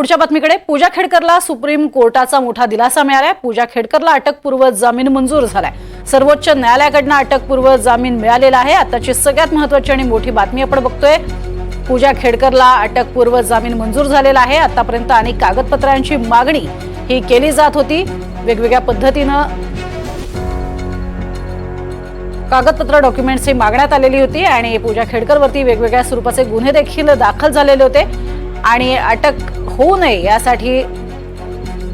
पुढच्या बातमीकडे पूजा खेडकरला सुप्रीम कोर्टाचा मोठा दिलासा मिळालाय। पूजा खेडकरला अटकपूर्व जामीन मंजूर झालाय। सर्वोच्च न्यायालयाकडून अटकपूर्व जामीन मिळालेला आहे। आताची सगळ्यात महत्त्वाची आणि मोठी बातमी आपण बघतोय। पूजा खेडकरला अटकपूर्व जामीन मंजूर झालेला आहे। आतापर्यंत अनेक कागदपत्रांची मागणी ही केली जात होती। वेगवेगळ्या पद्धतीने कागदपत्र डॉक्युमेंट्स मागण्यात आलेली होती आणि पूजा खेडकरवरती वेगवेगळ्या स्वरूपाचे गुन्हे देखील दाखल झालेले होते आणि अटक होऊ नये यासाठी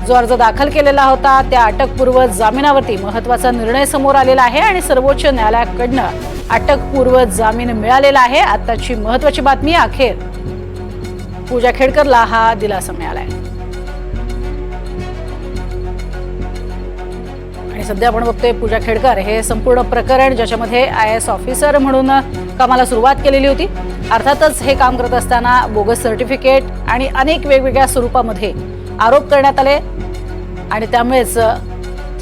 जो अर्ज दाखल केलेला होता त्या अटकपूर्व जामिनावरती महत्त्वाचा निर्णय समोर आलेला आहे आणि सर्वोच्च न्यायालयाकडून अटकपूर्व जामीन मिळालेला आहे। आताची महत्त्वाची बातमी, अखेर पूजा खेडकरला हा दिलासा मिळाला आहे। आणि सध्या आपण बघतोय पूजा खेडकर हे संपूर्ण प्रकरण ज्याच्यामध्ये IAS ऑफिसर म्हणून कामाला सुरुवात केलेली होती। अर्थातच हे काम करत असताना बोगस सर्टिफिकेट आणि अनेक वेगवेगळ्या स्वरूपामध्ये आरोप करण्यात आले आणि त्यामुळेच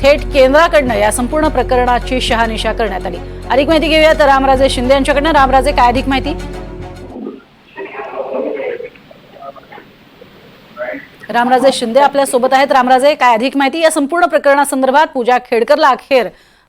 थेट केंद्राकडून या संपूर्ण प्रकरणाची शहानिशा करण्यात आली। अधिक माहिती घेऊयात रामराजे शिंदे यांच्याकडून। रामराजे, काय अधिक माहिती? रामराजे शिंदे आपल्या सोबत आहेत। रामराजे, काय अधिक माहिती या संपूर्ण प्रकरणासंदर्भात? पूजा खेडकरला अखेर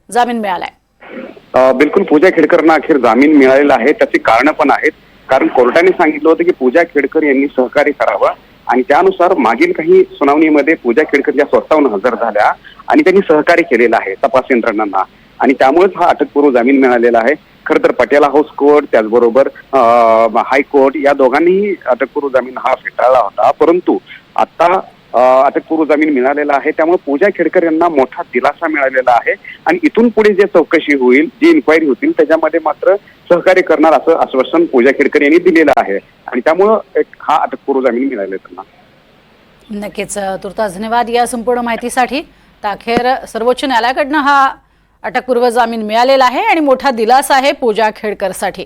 जामीन मिळालाय। बिलकुल, पूजा खेडकरना अखेर जामीन मिळालेला आहे। त्याची कारण पण आहेत, कारण कोर्टाने सांगितलं होतं की पूजा खेडकर यांनी सहकार्य करावं आणि त्यानुसार मागील काही सुनावणीमध्ये पूजा खेडकर या स्वतःहून हजर झाल्या आणि त्यांनी सहकार्य केलेलं आहे तपास यंत्रणांना आणि त्यामुळेच हा अटकपूर्व जामीन मिळालेला आहे। खरं तर पटियाला हाऊस कोर्ट त्याचबरोबर हायकोर्ट या दोघांनीही अटकपूर्व जामीन हा फेटाळला होता, परंतु आता अटकपूर्व जामीन मिळालेला आहे। त्यामुळे पूजा खेडकर यांना मोठा दिलासा मिळालेला आहे आणि इथून पुढे जे चौकशी होईल, जी इन्क्वायरी होतील त्याच्यामध्ये मात्र सहकार्य करणार असं आश्वासन पूजा खेडकर यांनी दिलेलं आहे आणि त्यामुळे हा अटकपूर्व जामीन मिळाले त्यांना। नक्कीच, तुर्तास धन्यवाद या संपूर्ण माहितीसाठी। अखेर सर्वोच्च न्यायालयाकडून हा अटकपूर्व जामीन मिळालेला आहे आणि मोठा दिलासा आहे पूजा खेडकरसाठी।